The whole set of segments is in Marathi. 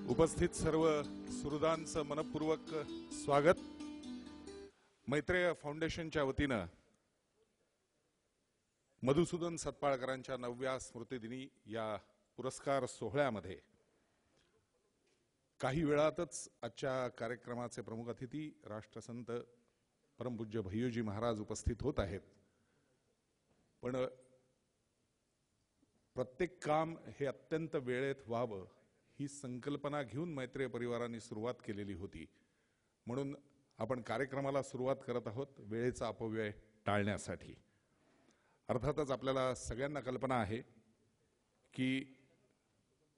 उपस्थित सर्व सुहृदांचं मनपूर्वक स्वागत। मैत्रेय फाउंडेशनच्या वतीनं मधुसूदन सतपाळकरांच्या 9व्या स्मृतिदिनी या पुरस्कार सोहळ्यामध्ये काही वेळातच आजच्या कार्यक्रमाचे प्रमुख अतिथी राष्ट्रसंत परमपूज्य भय्यूजी महाराज उपस्थित होत आहेत। पण प्रत्येक काम हे अत्यंत वेळेत व्हावं ही संकल्पना घेऊन मैत्रेय परिवाराने सुरुवात केलेली होती। म्हणून आपण कार्यक्रमाला सुरुवात करत आहोत वेळेचा अपव्यय टाळण्यासाठी। अर्थातच आपल्याला सगळ्यांना कल्पना आहे की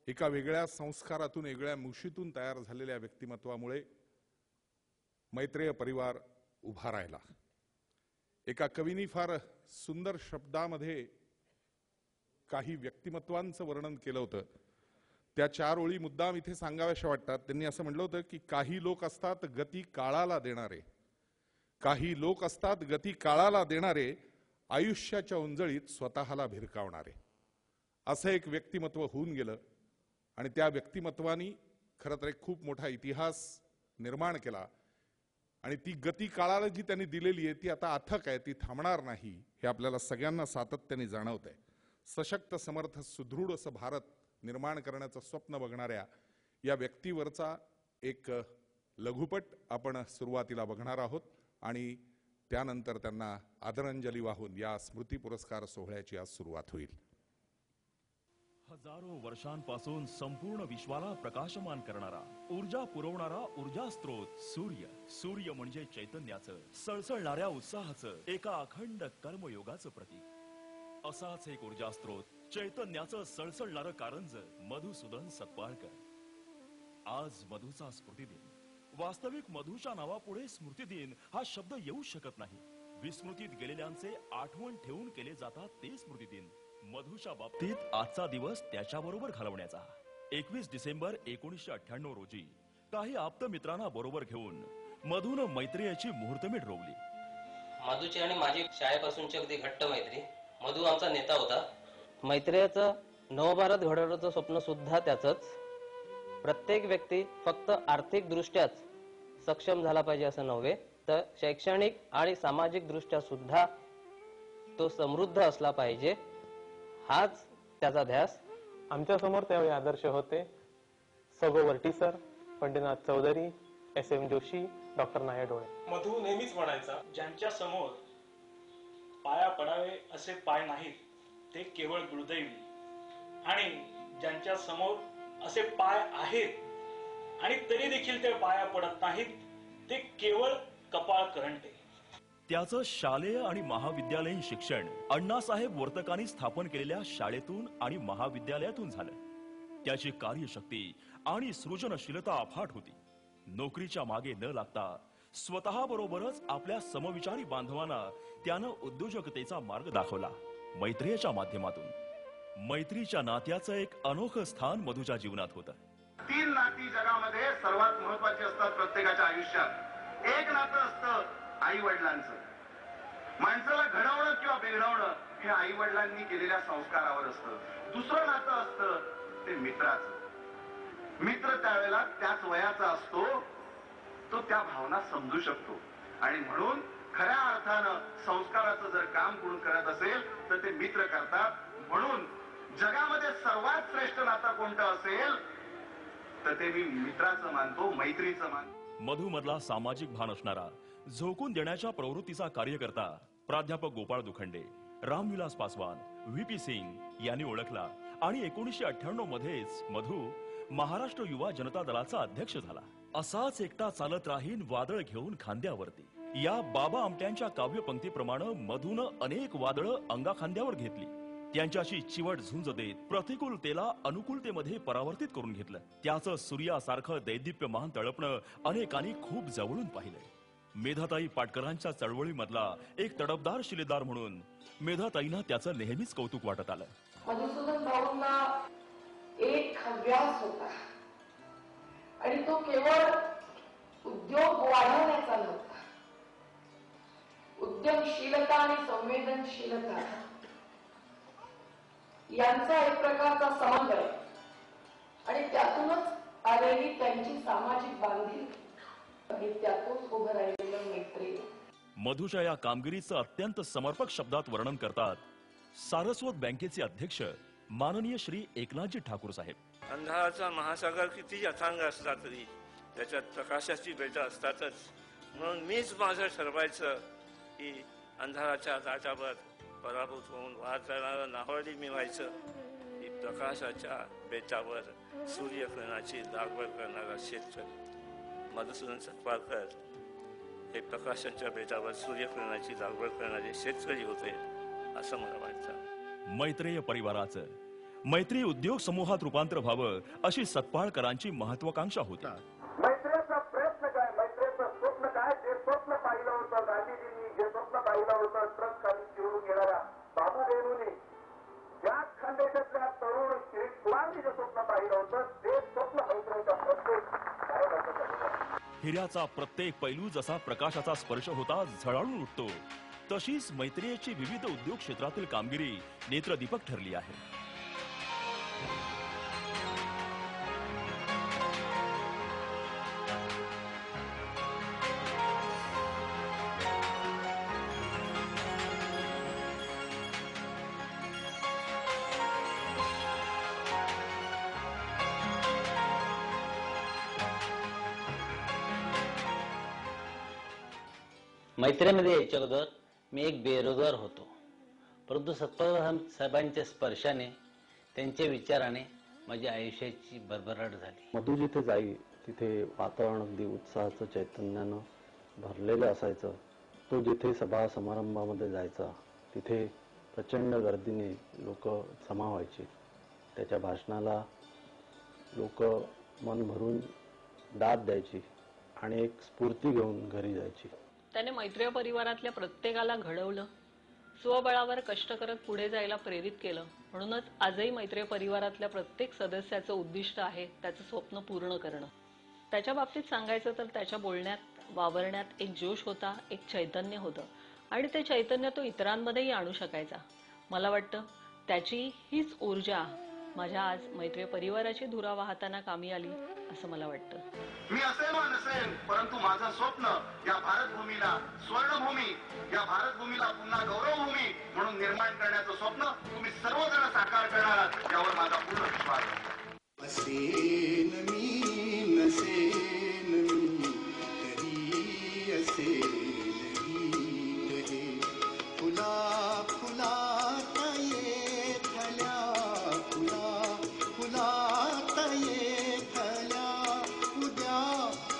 एका वेगळ्या संस्कारातून वेगळ्या मुशीतून तयार झालेल्या व्यक्तिमत्वामुळे मैत्रेय परिवार उभा राहिला। एका कवीनी फार सुंदर शब्दामध्ये काही व्यक्तिमत्वांचं वर्णन केलं होतं। त्या 4 ओळी मुद्दाम इथे सांगाव्याशा वाटतात। त्यांनी असं म्हटलं होतं की काही लोक असतात गती काळाला देणारे, काही लोक असतात गती काळाला देणारे, आयुष्याच्या उंजळीत स्वतःला भिरकावणारे। असं एक व्यक्तिमत्व होऊन गेलं आणि त्या व्यक्तिमत्वानी खरं तर एक खूप मोठा इतिहास निर्माण केला आणि ती गती काळाला जी त्यांनी दिलेली आहे ती आता अथक आहे, ती थांबणार नाही हे आपल्याला सगळ्यांना सातत्याने जाणवतंय। सशक्त समर्थ सुदृढ असं भारत निर्माण करण्याचं स्वप्न बघणाऱ्या या व्यक्तीवरचा एक लघुपट आपण सुरुवातीला बघणार आहोत आणि त्यानंतर त्यांना आदरांजली वाहून या स्मृती पुरस्कार सोहळ्याची आज सुरुवात होईल। हजारो वर्षांपासून संपूर्ण विश्वाला प्रकाशमान करणारा, ऊर्जा पुरवणारा ऊर्जा स्रोत सूर्य। सूर्य म्हणजे चैतन्याचं, सळसळणाऱ्या उत्साहाचं, एका अखंड कर्मयोगाचं प्रतीक। असाच एक ऊर्जा स्रोत, चैतन्याचं सळसळणारं कारंज मधुसूदन सतपाळकर। आज मधूचा स्मृतिदिन। वास्तविक मधूच्या नावापुढे स्मृतिदिन हा शब्द येऊ शकत नाही। विस्मृतीत गेलेल्यांचे आठवण ठेवून केले जातात ते स्मृतिदिन। मधूच्या बाबतीत आजचा दिवस त्याच्याबरोबर घालवण्याचा। 21 डिसेंबर 1998 रोजी काही आप्त मित्रांना बरोबर घेऊन मधून मैत्रेयाची मुहूर्तमेढ रोवली। मधूची आणि माझी शाळेपासूनची अगदी घट्ट मैत्री। मधू आमचा नेता होता। मैत्रेयाचं नवभारत घडवण्याचं स्वप्न सुद्धा त्याचंच। प्रत्येक व्यक्ती फक्त आर्थिक दृष्ट्याच सक्षम झाला पाहिजे असं नव्हे, तर शैक्षणिक आणि सामाजिक दृष्ट्या सुद्धा तो समृद्ध असला पाहिजे, हाच त्याचा ध्यास। आमच्या समोर त्यावेळी आदर्श होते सगो वर्टी sir, Panditnath Chaudhari, SM Joshi, doctor नाया डोळे। मधू नेहमीच म्हणायचा, ज्यांच्या समोर पाया पडावे असे पाय नाहीत ते केवळ दुर्दैवी, आणि ज्यांच्या समोर असे पाय आहेत आणि तरी देखील ते पाया पडत नाहीत ते केवळ कपाळ करंटे। त्याचं शालेय आणि महाविद्यालयीन शिक्षण अण्णासाहेब वर्तकांनी स्थापन केलेल्या शाळेतून आणि महाविद्यालयातून झालं। त्याची कार्यशक्ती आणि सृजनशीलता अफाट होती। नोकरीच्या मागे न लागता स्वतः बरोबरच आपल्या समविचारी बांधवांना त्यानं उद्योजकतेचा मार्ग दाखवला मैत्रेयाच्या माध्यमातून। मैत्रीच्या नात्याचं एक अनोखं स्थान मधूच्या जीवनात होतं। 3 नाती जगामध्ये सर्वात महत्त्वाची असतात प्रत्येकाच्या आयुष्यात। एक नातं असतं आई वडिलांचं। माणसाला घडवणं किंवा बिघडवणं हे आई वडिलांनी केलेल्या संस्कारावर असतं। दुसरं नातं असतं ते मित्राचं। मित्र त्यावेळेला त्याच वयाचा असतो, तो त्या भावना समजू शकतो आणि म्हणून खऱ्या अर्थानं संस्काराचं जर काम कोण करत असेल तर ते मित्र करतात। म्हणून जगामध्ये सर्वात श्रेष्ठ नातं कोणतं असेल तर ते मी मित्राचं मानतो, मैत्रीचं मानतो। मधू मधला सामाजिक भान असणारा, झोकून देण्याच्या प्रवृत्तीचा कार्यकर्ता प्राध्यापक गोपाळ दुखंडे, रामविलास पासवान, VP सिंग यांनी ओळखला आणि 1998 मध्येच मधू महाराष्ट्र युवा जनता दलाचा अध्यक्ष झाला। असाच एकटा चालत राहीन वादळ घेऊन खांद्यावरती, या बाबा आमट्यांच्या काव्यपंक्तीप्रमाणे मधूनं अनेक वादळं अंगाखांद्यावर घेतली। त्यांच्याशी चिवट झुंज देत प्रतिकूलतेला अनुकूलतेमध्ये परावर्तित करून घेतलं। त्याचं सूर्यासारखं दैदिप्यमान तळपणं अनेकांनी खूप जवळून पाहिलंय। मेधाताई पाटकरांच्या चळवळीमधला एक तडफदार शिलेदार म्हणून मेधाताईंना त्याचं नेहमीच कौतुक वाटत आलं। मधुसूदन भाऊंना एक हव्यास होता आणि तो केवळ उद्योग वाढवण्याचा नव्हता, उद्यमशीलता आणि संवेदनशीलता यांचा एक प्रकारचा समन्वय आणि त्यातूनच आलेली त्यांची सामाजिक बांधील आणि त्यातून उभं राहिलेलं मैत्री. मधूच्या या कामगिरीचं अत्यंत समर्पक शब्दात वर्णन करतात सारस्वत बँकेचे अध्यक्ष माननीय श्री एकनाथजी ठाकूर साहेब. अंधाराचा महासागर किती अथांग असला तरी त्याच्यात प्रकाशाची बेटा असतातच. म्हणून मीच माझं ठरवायचं की अंधाराच्या लाटावर पराभूत होऊन वाहत जाणारं नाहवडी मी व्हायचं, की प्रकाशाच्या बेटावर सूर्यकिरणाची लागवड करणारा शेतकरी. मधुसूदन सतपाळकर हे प्रकाशाच्या बेटावर सूर्यकिरणाची लागवड करणारे शेतकरी होते असं मला वाटतं. मैत्रेय परिवाराचं मैत्री उद्योग समूहात रूपांतर व्हावं अशी सतपाळकरांची महत्वाकांक्षा होती. मैत्रीचा प्रयत्न काय, मैत्रीचं स्वप्न काय, जे स्वप्न पाहिलं होतं गांधीजींनी, जे स्वप्न पाहिलं होतं ट्रक खाली चिरून घेणाऱ्या बाबू डेनूनी, ज्या खानदेशातल्या तरुण किरीट फुलांनी जे स्वप्न पाहिलं होतं ते स्वप्न मैत्रीच्या प्रत्येक कार्यकर्त्याचं. हिऱ्याचा प्रत्येक पैलू जसा प्रकाशाचा स्पर्श होता झळाळून उठतो, तशीच मैत्रियेची विविध उद्योग क्षेत्रातील कामगिरी नेत्रदीपक ठरली आहे. मैत्रीमध्ये यायच्या अगोदर मी एक बेरोजगार होतो, परंतु सतपाळ साहेबांच्या स्पर्शाने, त्यांच्या विचाराने माझ्या आयुष्याची भरभराट झाली. मधू जिथे जाई तिथे वातावरण अगदी उत्साहाचं चैतन्यानं भरलेलं असायचं. तो जिथे सभा समारंभामध्ये जायचा तिथे प्रचंड गर्दीने लोक जमा व्हायचे. त्याच्या भाषणाला लोक मन भरून दाद द्यायची आणि एक स्फूर्ती घेऊन घरी जायची. त्याने मैत्रेय परिवारातल्या प्रत्येकाला घडवलं, स्वबळावर कष्ट करत पुढे जायला प्रेरित केलं. म्हणूनच आजही मैत्रेय परिवारातल्या प्रत्येक सदस्याचं उद्दिष्ट आहे त्याचं स्वप्न पूर्ण करणं. त्याच्या बाबतीत सांगायचं तर त्याच्या बोलण्यात, वावरण्यात एक जोश होता, एक चैतन्य होतं आणि ते चैतन्य तो इतरांमध्येही आणू शकायचा. मला वाटतं त्याची हीच ऊर्जा माझ्या आज मैत्रेय परिवाराची धुरा वाहताना कामी आली असं मला वाटतं. मी असेन वा नसेन, परंतु माझं स्वप्न या भारतभूमीला स्वर्णभूमी, या भारतभूमीला पुन्हा गौरवभूमी म्हणून निर्माण करण्याचं स्वप्न तुम्ही सर्वजण साकार करणार आहात यावर माझा पूर्ण विश्वास आहे. असेन मी नसेन मी तरी असेन मी कहे फुला फुलात येथल्या फुला फुलात येथल्या उद्या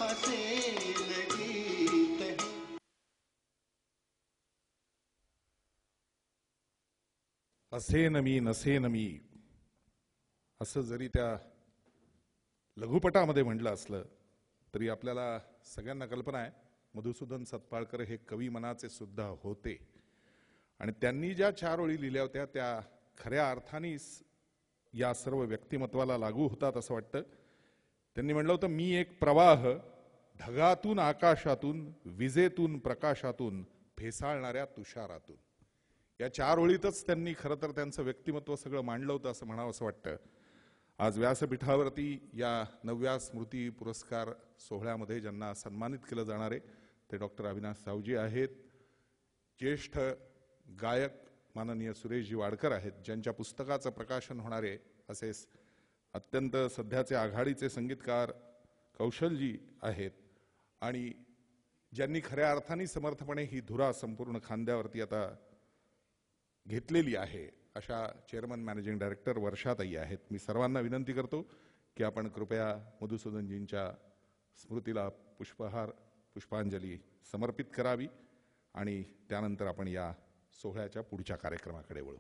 हसेल गीत. असेन मी नसेन मी असं जरी त्या लघुपटामध्ये म्हटलं असलं तरी आपल्याला सगळ्यांना कल्पना आहे मधुसूदन सतपाळकर हे कवी मनाचे सुद्धा होते आणि त्यांनी ज्या 4 ओळी लिहिल्या होत्या त्या खऱ्या अर्थाने या सर्व व्यक्तिमत्वाला लागू होतात असं वाटतं. त्यांनी म्हटलं होतं, मी एक प्रवाह, ढगातून आकाशातून, विजेतून प्रकाशातून, फेसाळणाऱ्या तुषारातून. या 4 ओळीतच त्यांनी खरं तर त्यांचं व्यक्तिमत्व सगळं मांडलं होतं असं म्हणावं असं वाटतं. आज व्यासपीठावरती या 9व्या स्मृती पुरस्कार सोहळ्यामध्ये ज्यांना सन्मानित केलं जाणार आहे ते डॉक्टर अविनाश सावजी आहेत. ज्येष्ठ गायक माननीय सुरेशजी वाडकर आहेत, ज्यांच्या पुस्तकाचं प्रकाशन होणार आहे. असेच अत्यंत सध्याचे आघाडीचे संगीतकार कौशलजी आहेत आणि ज्यांनी खऱ्या अर्थाने समर्थपणे ही धुरा संपूर्ण खांद्यावरती आता घेतलेली आहे अशा चेअरमन मॅनेजिंग डायरेक्टर वर्षाताई आहेत. मी सर्वांना विनंती करतो की आपण कृपया मधुसूदनजींच्या स्मृतीला पुष्पांजली समर्पित करावी आणि त्यानंतर आपण या सोहळ्याच्या पुढच्या कार्यक्रमाकडे वळू.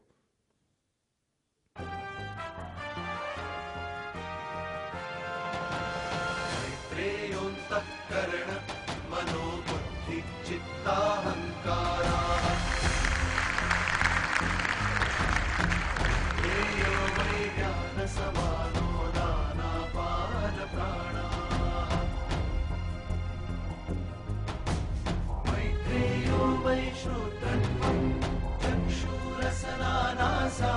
कर्ण मनोबुद्धि चित्ताहंकारा ज्ञान समानो दानापान प्राणा मैत्रेयो वै श्रोत्रत्वं चक्षुरसना नासा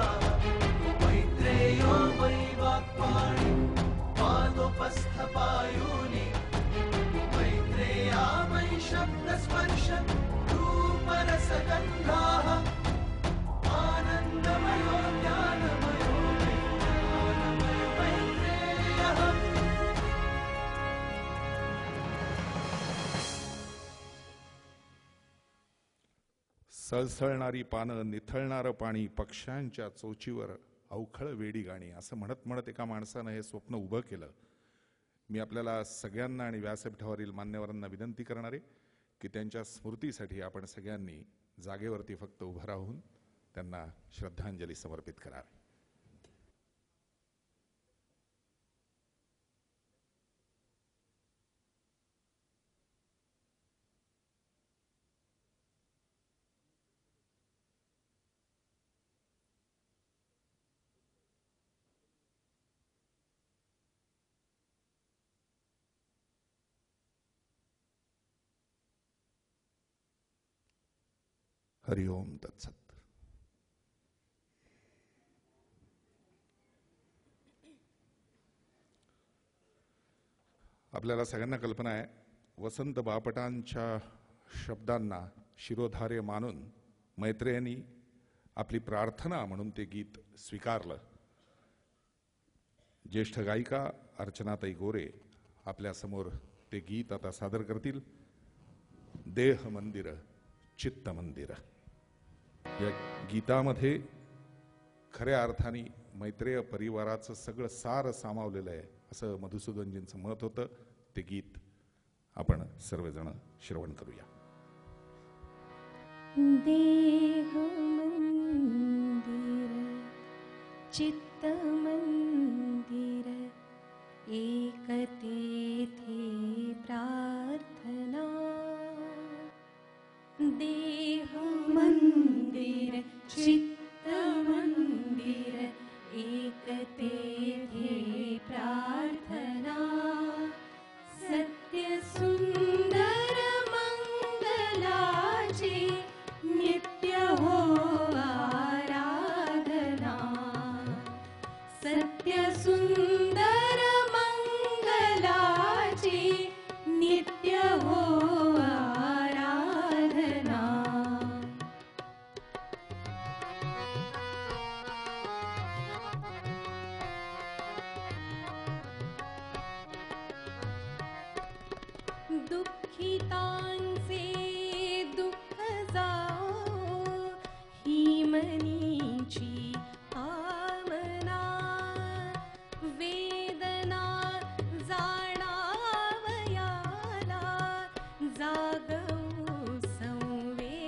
सळसळणारी पानं, निथळणारं पाणी, पक्ष्यांच्या चोचीवर अवखळ वेडी गाणी, असं म्हणत म्हणत एका माणसानं हे स्वप्न उभं केलं. मी आपल्याला सगळ्यांना आणि व्यासपीठावरील मान्यवरांना विनंती करणारे की त्यांच्या स्मृतीसाठी आपण सगळ्यांनी जागेवरती फक्त उभं राहून त्यांना श्रद्धांजली समर्पित करावी. हरि ओम तत्सत. आपल्याला सगळ्यांना कल्पना आहे, वसंत बापटांच्या शब्दांना शिरोधार्य मानून मैत्रेयांनी आपली प्रार्थना म्हणून ते गीत स्वीकारलं. ज्येष्ठ गायिका अर्चनाताई गोरे आपल्या समोर ते गीत आता सादर करतील. देह मंदिर चित्त मंदिर या गीतामध्ये खऱ्या अर्थाने मैत्रेय परिवाराचं सगळं सार सामावलेलं आहे असं मधुसूदनजींचं मत होतं. ते गीत आपण सर्वजण श्रवण करूया. देह मंदिर चित्त मंदिर एक तेथे प्रार्थना. देह मंदिर चित्त मंदिर एक तेथे प्रार्थना. सत्य सुंदर मंगलाची नित्य हो आराधना. सत्य सुंदर मंगलाची नित्य हो आराधना. दुःखितांचे दुःख जाओ ही मनीची कामना. वेदना जाणावयाला जागवू संवेदना.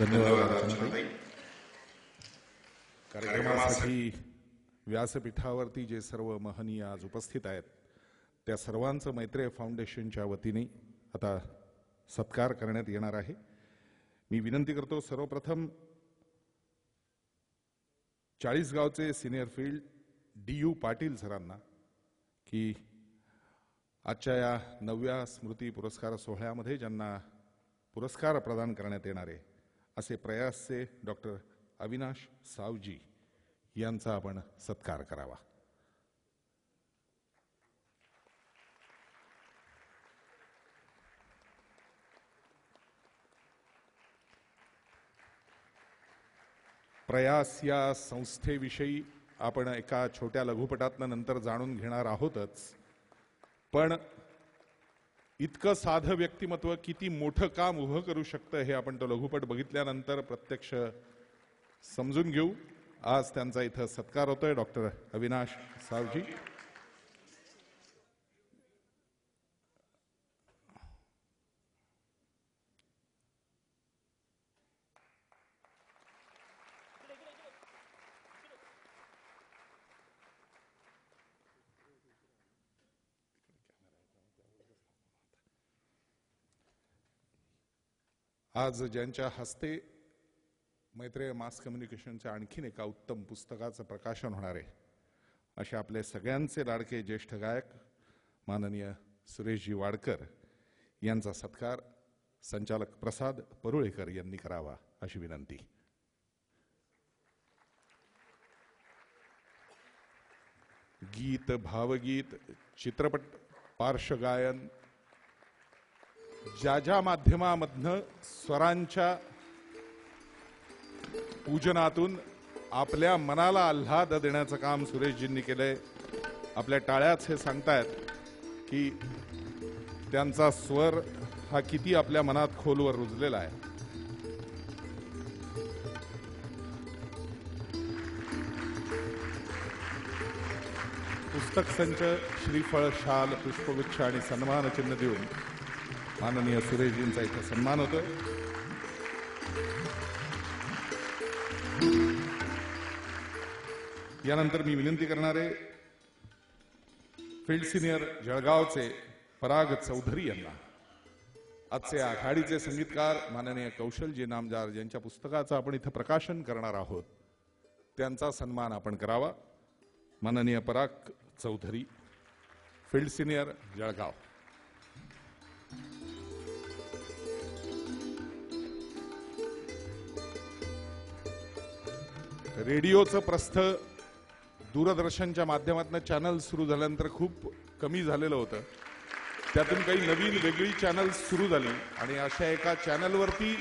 धन्यवाद अर्चनाताई. कार्यक्रमासाठी व्यासपीठावरती जे सर्व महनीय आज उपस्थित आहेत त्या सर्वांचं मैत्रेय फाउंडेशनच्या वतीने आता सत्कार करण्यात येणार आहे. मी विनंती करतो सर्वप्रथम चाळीसगावचे सिनियर फील्ड DU पाटील सरांना की आजच्या या 9व्या स्मृती पुरस्कार सोहळ्यामध्ये ज्यांना पुरस्कार प्रदान करण्यात येणारे असे प्रयासचे डॉक्टर अविनाश सावजी यांचा आपण सत्कार करावा. प्रयास या संस्थेविषयी आपण एका छोट्या लघुपटातनं नंतर जाणून घेणार आहोतच, पण इतकं साधं व्यक्तिमत्व किती मोठं काम उभं करू शकतं हे आपण तो लघुपट बघितल्यानंतर प्रत्यक्ष समजून घेऊ. आज त्यांचा इथं सत्कार होतोय. डॉक्टर अविनाश सावजी. आज ज्यांच्या हस्ते मैत्रेय मास कम्युनिकेशनच्या आणखीन एका उत्तम पुस्तकाचं प्रकाशन होणार आहे असे आपले सगळ्यांचे लाडके ज्येष्ठ गायक माननीय सुरेशजी वाडकर यांचा सत्कार संचालक प्रसाद परुळेकर यांनी करावा अशी विनंती. गीत, भावगीत, चित्रपट पार्श्वगायन ज्या ज्या माध्यमामधनं स्वरांच्या पूजनातून आपल्या मनाला आल्हाद देण्याचं काम सुरेशजींनी केलंय. आपल्या टाळ्याच हे सांगतायत की त्यांचा स्वर हा किती आपल्या मनात खोलवर रुजलेला आहे. पुस्तक संच, श्रीफळ, शाल, पुष्पगुच्छ आणि सन्मान चिन्ह देऊन माननीय सुरेशजींचा इथं सन्मान होतोय. यानंतर मी विनंती करणारे फील्ड सिनियर जळगावचे पराग चौधरी यांना आजचे आघाडीचे संगीतकार माननीय कौशलजी नामदार ज्यांच्या पुस्तकाचं आपण इथं प्रकाशन करणार आहोत त्यांचा सन्मान आपण करावा. माननीय पराग चौधरी, फील्ड सिनियर जळगाव. रेडिओचं प्रस्थ दूरदर्शनच्या माध्यमातून चॅनल सुरू झाल्यानंतर खूप कमी झालेलं होतं. त्यातून काही नवीन वेगळी चॅनल सुरू झाली आणि अशा एका चॅनलवरती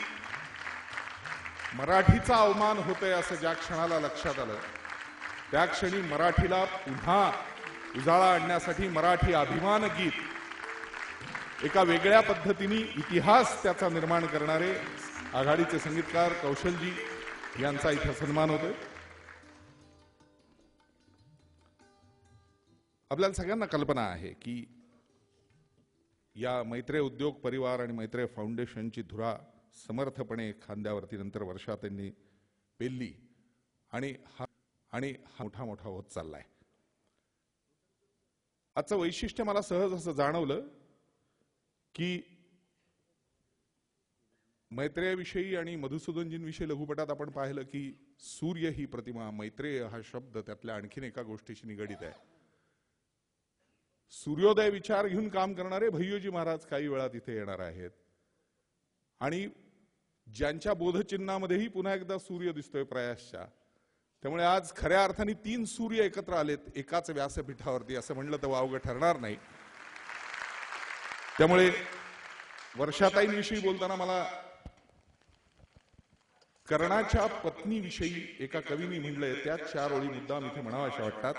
मराठीचा अवमान होतोय असं ज्या क्षणाला लक्षात आलं त्या क्षणी मराठीला पुन्हा उजाळा आणण्यासाठी मराठी अभिमान गीत एका वेगळ्या पद्धतीने इतिहास त्याचा निर्माण करणारे आघाडीचे संगीतकार कौशलजी यांचा इथं सन्मान होतोय. आपल्याला सगळ्यांना कल्पना आहे की या मैत्रेय उद्योग परिवार आणि मैत्रेय फाउंडेशनची धुरा समर्थपणे खांद्यावरती नंतर वर्षात त्यांनी पेलली आणि हा मोठा मोठा होत चाललाय. आजचं वैशिष्ट्य मला सहज असं जाणवलं की मैत्रेयाविषयी आणि मधुसूदनजींविषयी लघुपटात आपण पाहिलं की सूर्य ही प्रतिमा, मैत्रेय हा शब्द त्यातल्या आणखीन एका गोष्टीशी निगडीत आहे. सूर्योदय विचार घेऊन काम करणारे भय्यूजी महाराज काही वेळा तिथे येणार आहेत आणि ज्यांच्या बोधचिन्हामध्येही पुन्हा एकदा सूर्य दिसतोय प्रयासच्या. त्यामुळे आज खऱ्या अर्थाने 3 सूर्य एकत्र आलेत एकाच व्यासपीठावरती असं म्हणलं तर वावगं ठरणार नाही. त्यामुळे वर्षाताईंविषयी बोलताना मला कर्णाच्या पत्नीविषयी एका कवीने म्हणलंय त्या 4 ओळी मुद्दाम इथे म्हणाव्याशा वाटतात.